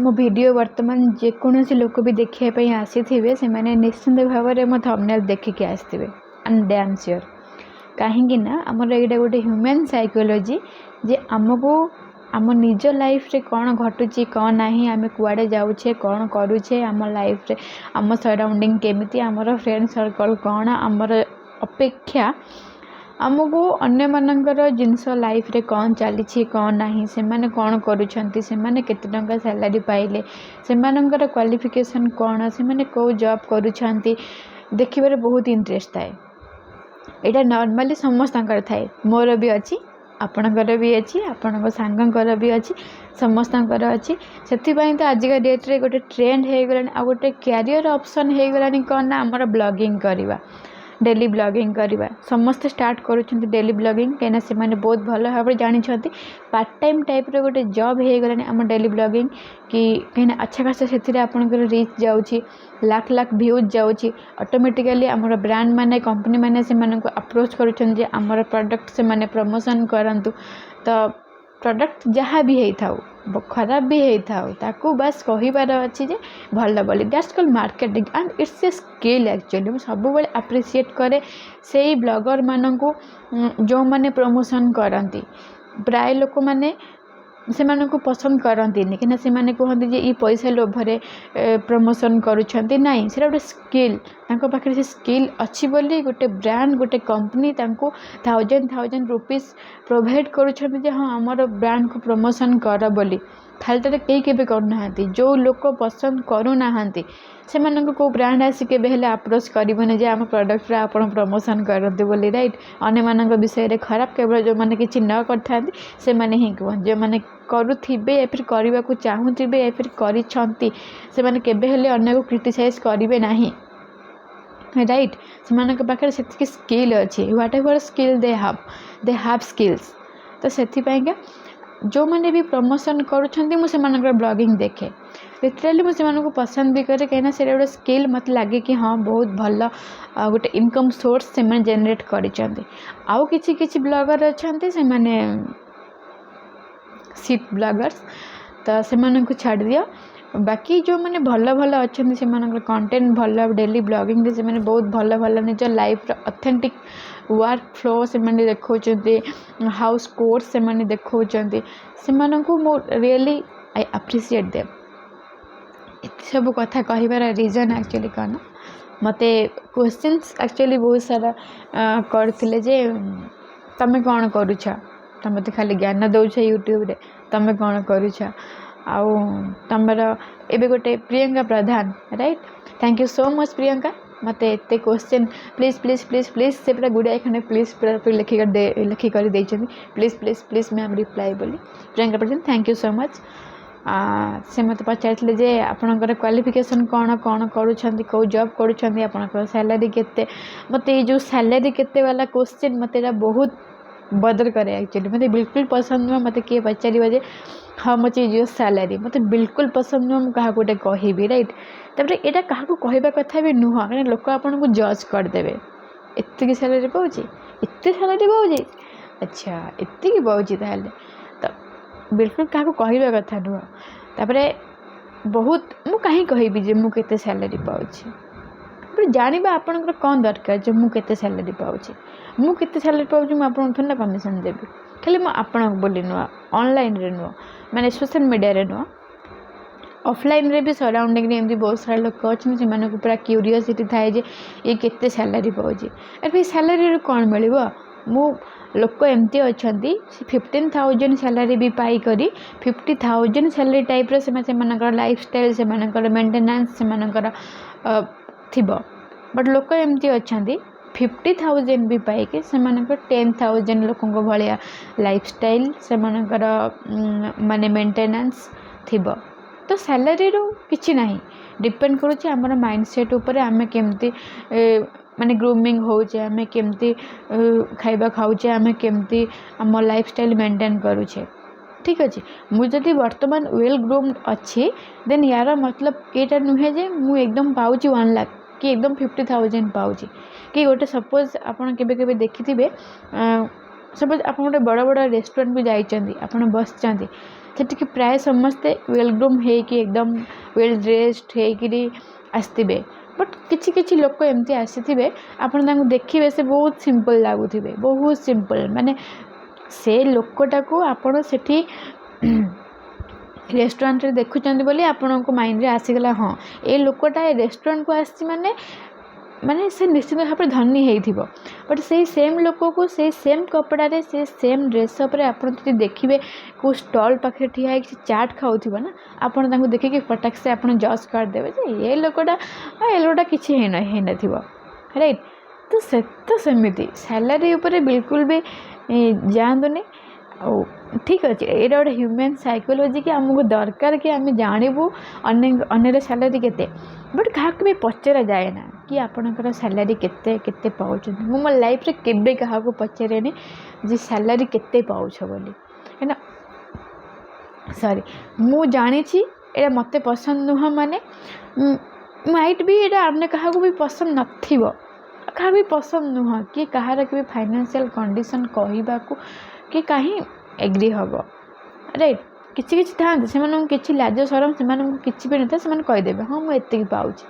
मो वीडियो वर्तमान जेकोसी लोक भी देखापी आसी से मैंने निश्चिंत भाव में मो थंबनेल देखिके आसते आई एम डैम श्योर कहीं आमर यहाँ गोटे ह्यूमन साइकोलॉजी जे आमको आम निज लाइफ रे कौन घटुची कौन नहीं आम कुआड़े जाऊे कौन करुचे आम लाइफ रे आम सराउंडिंग केमिति आमर फ्रेंड सर्कल कौन आमर अपेक्षा आमको अन्य मानकर जिनस लाइफ रे कौन चली कौन नहीं से माने कौन करुछंती से माने केते टंका सैलरी पाइले से मानकर क्वालिफिकेशन कौन से माने को जॉब करुछंती देखिबारे बहुत इंटरेस्ट थाए। एटा नॉर्मली समस्तंकर थाए मोर भी अच्छी आपणकर भी अच्छी आपण सांगकर भी अच्छी समस्तंकर अच्छी से तो आजिका डेट रे गोटे ट्रेंड हो गलानी आ गोटे कैरियर ऑप्शन हो गलानी कौन ना आमर ब्लॉगिंग करवा डेली ब्लॉगिंग करवा समस्ते स्टार्ट करुँच डेली ब्लॉगिंग कहीं से मैंने बहुत भल भाव जानते पार्ट टाइम टाइप रे गोटे जॉब हो गलानी आम डेली ब्लॉगिंग कि कहीं अच्छा खासा से आपंकर रीच जाऊँगी लाख लाख व्यूज जाऊँगी ऑटोमेटिकली आमर ब्रांड माने कंपनी माने से अप्रोच करुँच आमर प्रोडक्ट से माने प्रमोशन करंतु तो प्रोडक्ट जहाँ भी होता खराब भी होता ताकू बस कहिबार अच्छी जे भल बोली that's called marketing and it's a skill actually मुझे सब बेले अप्रिशिएट करे से ब्लॉगर मानू जो माने प्रमोशन करती प्राय लोक माने से मानू पसंद करती कि से माने कहते जे ये पैसा लोभरे प्रमोशन करुँच नाई से गोटे स्किल पाखे से स्किल अच्छी बोली गोटे ब्रांड गोटे कंपनी तांको थाउजेंड रुपीज प्रोवाइड करुँच हाँ आमर ब्रांड को प्रमोशन कर बोली खाली कई के करना जो लोक पसंद करूना से को ब्रांड आसी के अप्रोच करें जे आम प्रोडक्ट आप प्रमोशन करते बोली राइट अन्य मान विषय खराब केवल जो मैंने किसी न करता से मैंने ही कहते जो मैंने करुवे या फिर करने को चाहूबे या फिर कर अन्य को क्रिटिसाइज करेंगे ना राइट से पाखे से स्किल अच्छी what ever skill they have skills तो से जो मैंने भी प्रमोशन करुँच ब्लॉगिंग देखे लिटराली मुझे पसंद भी करे कहीं से गोटे स्किल मत लगे कि हाँ बहुत भल गोटे इनकम सोर्स से जेनेट कर आउ किसी ब्लॉगर अच्छा से मैंने सीट ब्लॉगर्स तो से छाड़ दिया बाकी जो मैंने भल भल अच्छा से कंटेंट भल डेली ब्लॉगिंग से मैंने बहुत भल भल निज लाइफ ऑथेंटिक वर्क फ्लो से देखा हाउस कोर्स से देखा से मो रियली आई अप्रिशिएट देम ये सब कथा कहबार रीजन एक्चुअली कौन मत क्वेश्चंस एक्चुअली बहुत सारा करते जे तमें कौन करुछ तो मत खाली ज्ञान दौछ यूट्यूब रे तमें कौन करुछ आउ तमर एबे गोटे Priyanka Pradhan right thank you so much Priyanka मत एत question please please please please से पूरा गुड़ाए खंडे प्लीज पूरा लिखिकर please please please ma'am reply बोली Priyanka Pradhan thank you so much से मत पचारे जे आपणकर क्वालिफिकेशन कौन कौन करुँच कौ जॉब करुँच आपणकर सैलरी केते मत ये जो सैलरी केते वाला क्वेश्चन मत बहुत बदर करे एक्चुअली मत बिल्कुल पसंद नुह मत किए पचारे हाँ मुझे जो सैलरी मत बिल्कुल पसंद नुह मुझे गोटे कहबी राइट तब यहाँ क्या कहवा कथा भी नुह कहीं लोक आपन को जज करदे एति सैलरी पाँच एत सैलरी पाँच अच्छा एति पाँच ताले तो बिल्कुल क्या कहवा कथा नुह तापर बहुत मुझे कहीं कहबी जे मुझे सैलरी पाँच जाना आपंकर कौन दरकार जो मुझे सैलरी पाँच मुझे सैलरी पाँच मुझे थोड़ा कमिशन देवी खाली मुझे बोली नुह ऑनलाइन रे नुह माने सोशल मीडिया रे नुह ऑफलाइन रे भी सराउंडिंग एमती बहुत सारा लोक अच्छे से पूरा क्यूरीयोसिटी थाए जे ये केते सैलरी पाँच अरे सैलरी कौन मिल मु लोक एमती अच्छा 15,000 सैलरी भी पाई करी 50,000 सैलरी टाइप रे से लाइफस्टाइल से मेंटेनेंस से थी बट लोक एमती अच्छा 50,000 भी पाइके से 10,000 लोक भाया लाइफस्टाइल से माने मेंटेनेंस थी तो सैलरी रू किसी ना डिपेंड करुचे आमर माइंडसेट उपर आम केमती माने ग्रूमिंग होचे आम केमती खाइबा खाऊचे आम केमती आम लाइफस्टाइल मेंटेन करुचे ठीक अच्छे मुझे वर्तमान वेल ग्रूम्ड अच्छी देन यार मतलब ये नुहे जे मु एकदम पाँच 1 लाख कि एकदम 50,000 पाँच कि गोटे सपोज आपड़ के देखी सपोज आप गोटे बड़ बड़ रेस्टोरेंट को जाइए आप बसते सेठिक प्राय समस्ते वेल ग्रूम होकि एकदम वेल ड्रेस्ड होकि आसवे बट किछि किछि लोक एमती आसी आपन देखिए से बहुत सिंपल लगुवे बहुत सिंपल माने से लोकटा को आपड़ से रेस्टोरेंट रे देखुचंदी बोली आपन को माइंड रे आसीगला हाँ ए लोकटा ए रेस्टोरेंट को आसी माने माने से निश्चित भाव में धनी होइथिबो बट से सेम लोक को से सेम कपड़ा रे से सेम ड्रेसअप रे आपन जदि देखिबे को स्टॉल पाखे ठिया है चाट खाउथिबो ना आपन तांको देखि फटाक से आपन जज कर देबे जे ए लोकटा किछि हे नथिबो राइट। तो सेमिति सैलरी ऊपर बिल्कुल भी जांदुनी ठीक अच्छे ये गोटे ह्यूमन साइकोलोजी कि आमको दरकार कि आम जानबू अन्य सैलरी केते बट क्या भी पचरा जाए ना कि आपणकर सैलरी केते पाँच मो मो लाइफ रे केबे क्या पचारे जे सैलरी केते पाउछ बोली है ना सॉरी मु जानी ये मत पसंद नुह माने माइट भी ये अन्य क्या भी पसंद नथिबो क्या भी पसंद नुह कि कहार कि फाइनेंशियल कंडीशन कहवा कि कहीं एग्री हम राइट किसी किसी था किसी लाज सरम से किसी भी ना से कहीदे हाँ मुझे पाँच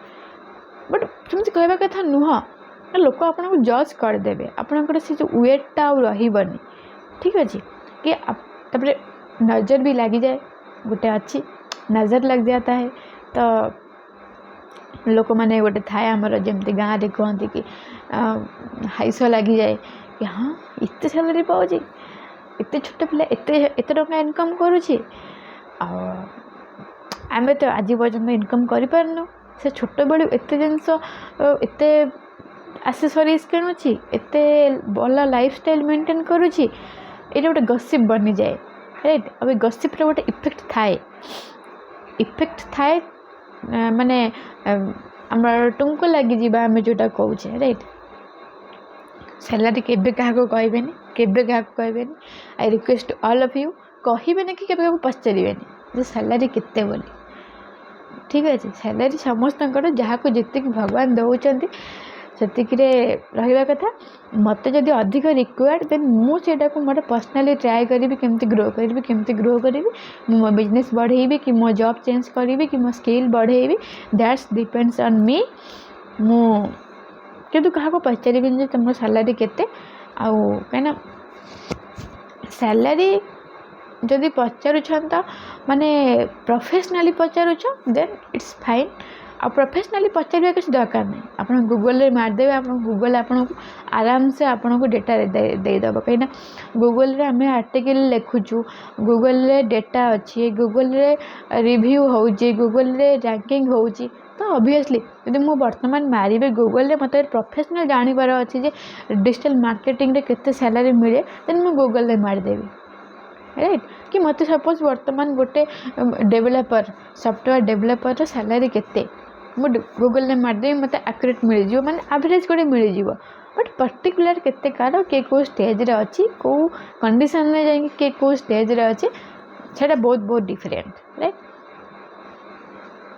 बट सेमती कहवा कथा नुह लोक आपको जज करदे आपंकर से जो वेटटा रही ठीक अच्छे कि तापर नजर भी लगी जाए गोटे अच्छी नजर लग जाता है तो लोक मैंने गोटे थाए आमर जमती गाँव में कहती कि हाइस लगी जाए कि हाँ इतने सैलरी पाँच एते छोट पिला एते टका इनकम करुछि आमे तो आज पर्यंत इनकम करि पारनु से छोट बेलू एते जिनस एते एक्सेसरीज किणुछि एते भल लाइफस्टाइल मेंटेन करुछि ये गोटे गसिप बनी जाए राइट। अब गसिप रे गोटे इफेक्ट थाए माने हमर टुंको लगी जीवा आमे जोटा कहूछे राइट। सैलरी केबे क्या कहबेनी केबे क्या कहबेनी I request all of you कहबेनी कि केबे पचारे जे सैलरी केते बोली ठीक अच्छे सैलरी समस्त जहाँ को जी भगवान दौरान सेतिक रहा कथा मत जदि अधिक रिक्वायर्ड देन मुझे मोटे पर्सनाली ट्राए करी केमती ग्रो करी मो बिजनेस बढ़ेबी कि मो जॉब चेंज करी कि मो स्किल बढ़ेबी दैट्स डिपेंड्स ऑन मी मु किंतु क्या पचारे तुम सैलरी केते आउ कहीं सैलरी जदि पचारुछ तो माने प्रोफेशनली पचारुछ देन इट्स फाइन आ प्रोफेशनली पचार किसी दरकार नहीं आप गूगल रे मारदेवे आप गूगल आपन को आराम से आपन को डेटा देदेव कहीं गूगल रे आम आर्टिकल लिखुचु गूगल रे डेटा अच्छी गूगल रे रिव्यू होची गूगल रे रैंकिंग होची तो ऑब्वियसली यदि मु वर्तमान मारे गूगल रे मतलब प्रोफेशनल जानिबार अच्छी जे डिजिटल मार्केटिंग रे केते सैलरी मिले देन मु गूगल रे मारदेवी राइट कि मत सपोज वर्तमान गोटे डेवलपर सॉफ्टवेयर डेवलपर सैलरी केते मु गूगल रे मारदेवी मत एक्यूरेट मिल जिवो माने एवरेज गोटे मिल जिवो बट पर्टिकुलर केते कार के को स्टेज रे अछि को कंडीशन में जाई के को स्टेज रे अछि सेटा बहुत बहुत डिफरेंट राइट।